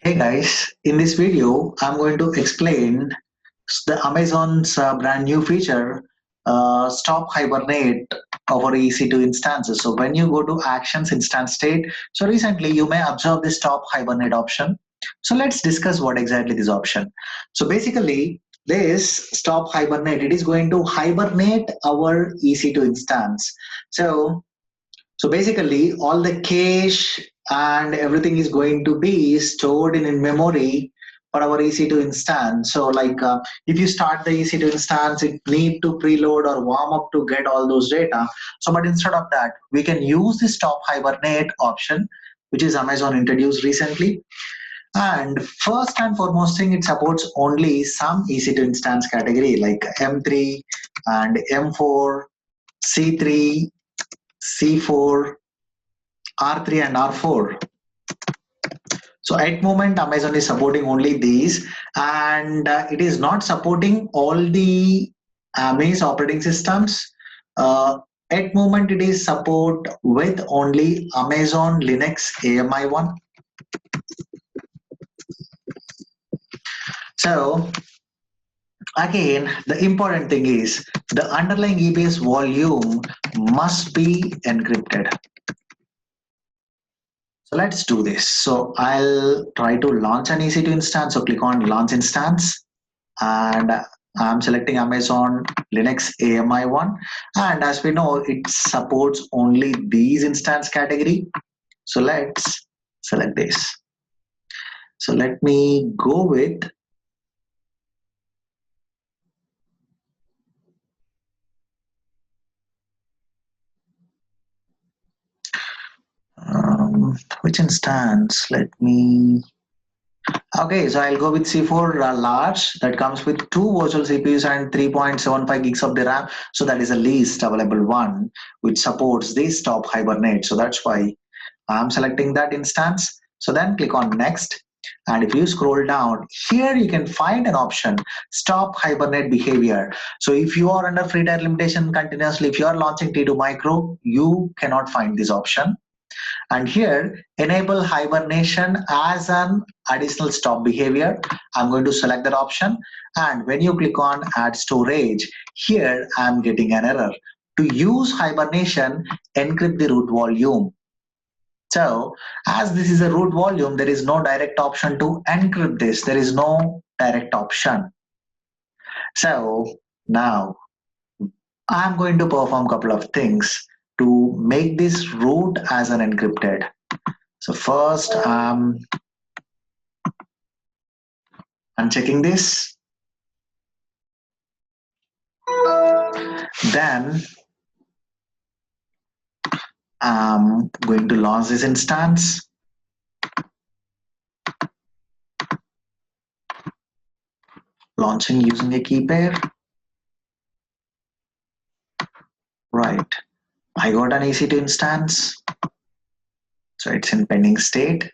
Hey guys, in this video, I'm going to explain the Amazon's brand new feature, Stop Hibernate over EC2 instances. So when you go to Actions Instance State, so recently you may observe the Stop Hibernate option. So let's discuss what exactly this option. So basically, this Stop Hibernate, it is going to hibernate our EC2 instance. So basically, all the cache and everything is going to be stored in memory for our EC2 instance. So if you start the EC2 instance, it need to preload or warm up to get all those data. So but instead of that, we can use the stop hibernate option, which is Amazon introduced recently. And first and foremost thing, it supports only some EC2 instance category like M3 and M4, C3, C4, R3 and R4. So at moment Amazon is supporting only these, and it is not supporting all the Amaze operating systems. Uh, at moment it is support with only Amazon Linux AMI1. So again, the important thing is the underlying EBS volume must be encrypted. So let's do this. So I'll try to launch an EC2 instance. So click on launch instance, and I'm selecting Amazon Linux AMI1. And as we know, it supports only these instance category. So let's select this. So let me go with which instance? Let me. Okay, so I'll go with C4 large that comes with two virtual CPUs and 3.75 gigs of the RAM. So that is the least available one which supports the stop hibernate. So that's why I'm selecting that instance. So then click on next. And if you scroll down here, you can find an option, stop hibernate behavior. So if you are under free tier limitation continuously, if you are launching T2 micro, you cannot find this option. And here, enable hibernation as an additional stop behavior. I'm going to select that option. And when you click on add storage, here I'm getting an error. To use hibernation, encrypt the root volume. So as this is a root volume, there is no direct option to encrypt this. There is no direct option. So now I'm going to perform a couple of things to make this root as an encrypted. So first I'm unchecking this. Then I'm going to launch this instance. Launching using a key pair. Right. I got an EC2 instance. So it's in pending state.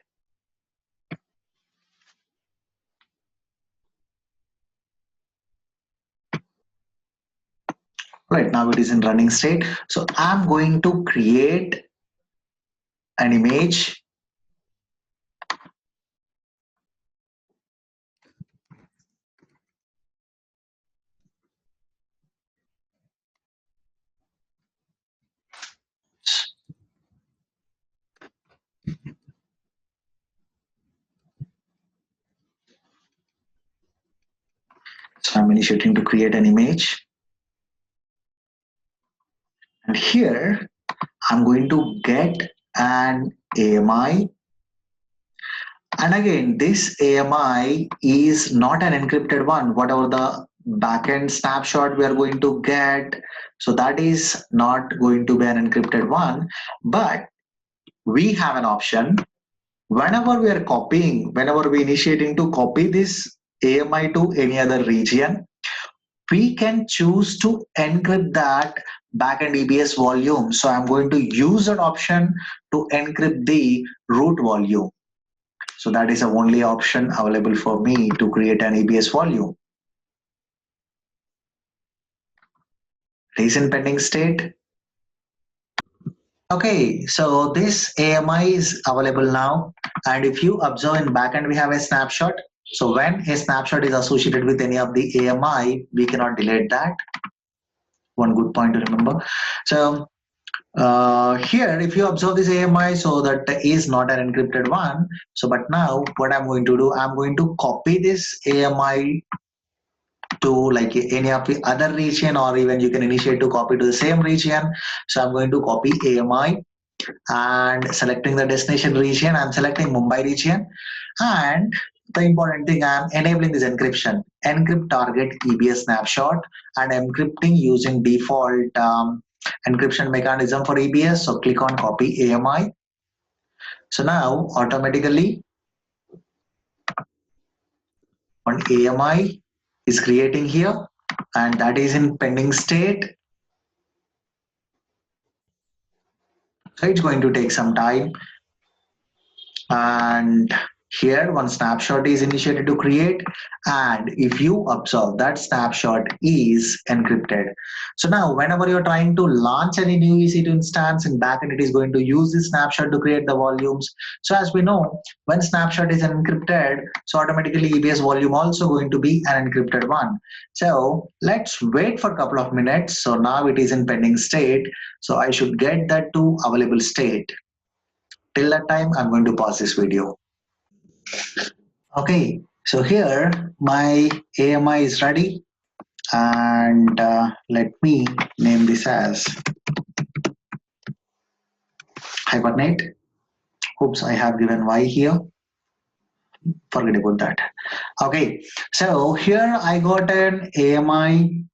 Right now it is in running state. So I'm going to create an image. So I'm initiating to create an image. And here I'm going to get an AMI. And again, this AMI is not an encrypted one. Whatever the backend snapshot we are going to get, so that is not going to be an encrypted one. But we have an option. Whenever we are copying, whenever we initiating to copy this AMI to any other region, we can choose to encrypt that backend EBS volume. So I'm going to use that option to encrypt the root volume. So that is the only option available for me to create an EBS volume. It is in pending state. Okay, so this AMI is available now, and if you observe in backend, we have a snapshot. So when a snapshot is associated with any of the AMI, we cannot delete that. One good point to remember. So here, if you observe this AMI, so that is not an encrypted one. So, but now what I'm going to do, I'm going to copy this AMI to like any of the other region, or even you can initiate to copy to the same region. So I'm going to copy AMI and selecting the destination region. I'm selecting Mumbai region, and the important thing, I'm enabling this encryption. Encrypt target EBS snapshot, and encrypting using default encryption mechanism for EBS. So click on copy AMI. So now automatically one AMI is creating here, and that is in pending state. So it's going to take some time. And here one snapshot is initiated to create, and if you observe that snapshot is encrypted. So now whenever you're trying to launch any new EC2 instance in backend, it is going to use this snapshot to create the volumes. So as we know, when snapshot is encrypted, so automatically EBS volume also going to be an encrypted one. So let's wait for a couple of minutes. So now it is in pending state, so I should get that to available state. Till that time, I'm going to pause this video. Okay, so here my AMI is ready, and let me name this as hibernate. Oops, I have given Y here. Forget about that. Okay, so here I got an AMI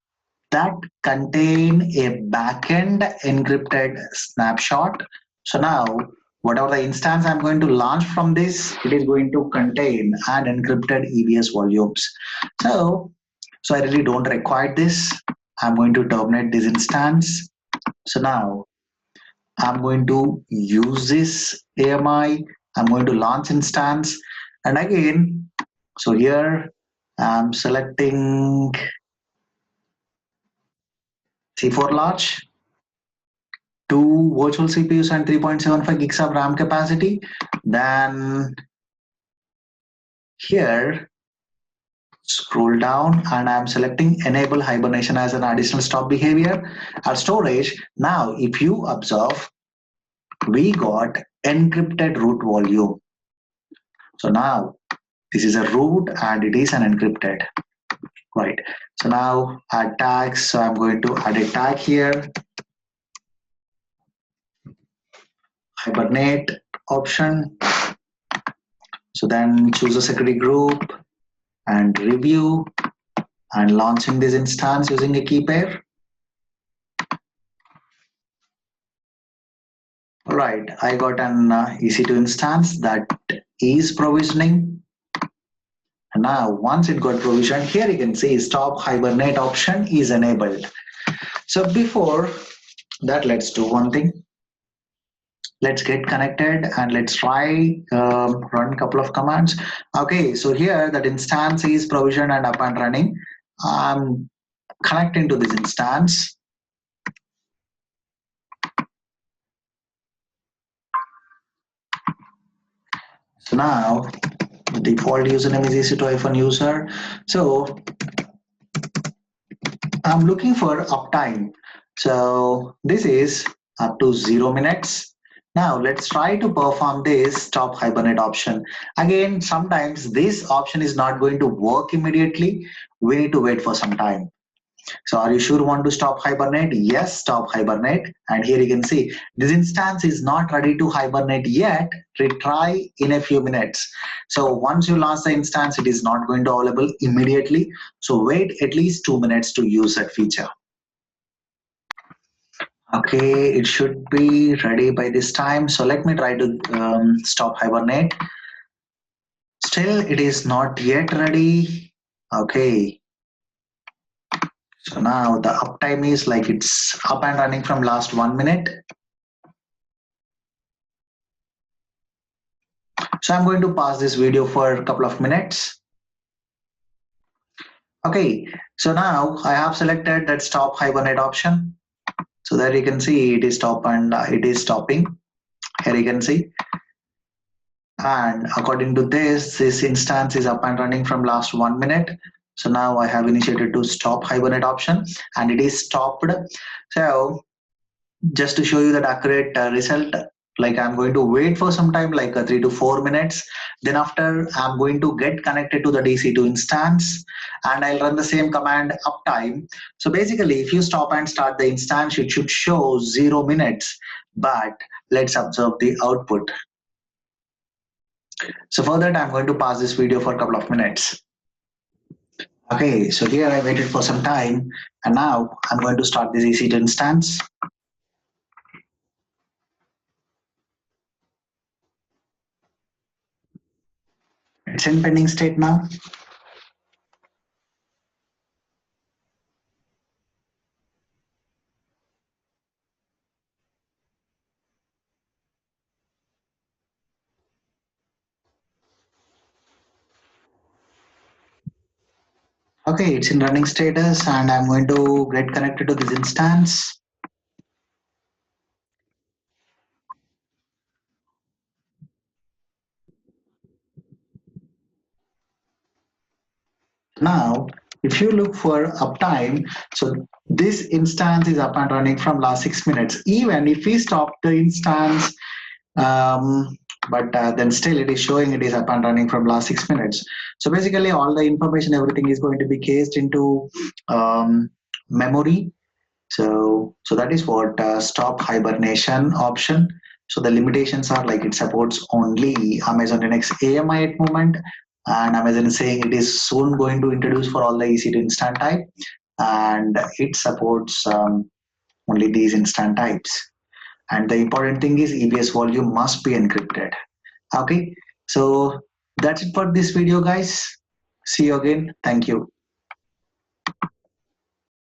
that contain a backend encrypted snapshot. So now whatever the instance I'm going to launch from this, it is going to contain an encrypted EBS volumes. So I really don't require this. I'm going to terminate this instance. So now I'm going to use this AMI. I'm going to launch instance. And again, so here I'm selecting C4 large, 2 virtual CPUs and 3.75 gigs of RAM capacity. Then here, scroll down, and I'm selecting enable hibernation as an additional stop behavior. Our storage, now if you observe, we got encrypted root volume. So now this is a root and it is an encrypted, right? So now add tags. So I'm going to add a tag here, hibernate option. So then choose a security group and review, and launching this instance using a key pair. All right, I got an EC2 instance that is provisioning. And now once it got provisioned, here you can see stop hibernate option is enabled. So before that, let's do one thing. Let's get connected and let's try run a couple of commands. Okay, so here that instance is provisioned and up and running. I'm connecting to this instance. So now the default username is EC2-user. So I'm looking for uptime. So this is up to 0 minutes. Now let's try to perform this stop hibernate option. Again, sometimes this option is not going to work immediately. We need to wait for some time. So are you sure you want to stop hibernate? Yes, stop hibernate. And here you can see this instance is not ready to hibernate yet. Retry in a few minutes. So once you launch the instance, it is not going to available immediately. So wait at least 2 minutes to use that feature. Okay, it should be ready by this time. So let me try to stop hibernate. Still, it is not yet ready. Okay. So now the uptime is like it's up and running from last 1 minute. So I'm going to pause this video for a couple of minutes. Okay, so now I have selected that stop hibernate option. So there you can see it is stop and it is stopping. Here you can see. And according to this instance is up and running from last 1 minute. So now I have initiated to stop hibernate option and it is stopped. So just to show you that accurate result, like I'm going to wait for some time, like 3 to 4 minutes. Then after I'm going to get connected to the EC2 instance and I'll run the same command uptime. So basically if you stop and start the instance, it should show 0 minutes, but let's observe the output. So for that, I'm going to pause this video for a couple of minutes. Okay, so here I waited for some time and now I'm going to start this EC2 instance. It's in pending state now. Okay, it's in running status and I'm going to get connected to this instance. Now, if you look for uptime, so this instance is up and running from last 6 minutes. Even if we stop the instance, but then still it is showing it is up and running from last 6 minutes. So basically all the information, everything is going to be cached into memory. So that is what stop hibernation option. So the limitations are like it supports only Amazon Linux AMI at moment, and Amazon is saying it is soon going to introduce for all the EC2 instant type, and it supports only these instant types. And the important thing is EBS volume must be encrypted. Okay, so that's it for this video, guys. See you again. Thank you.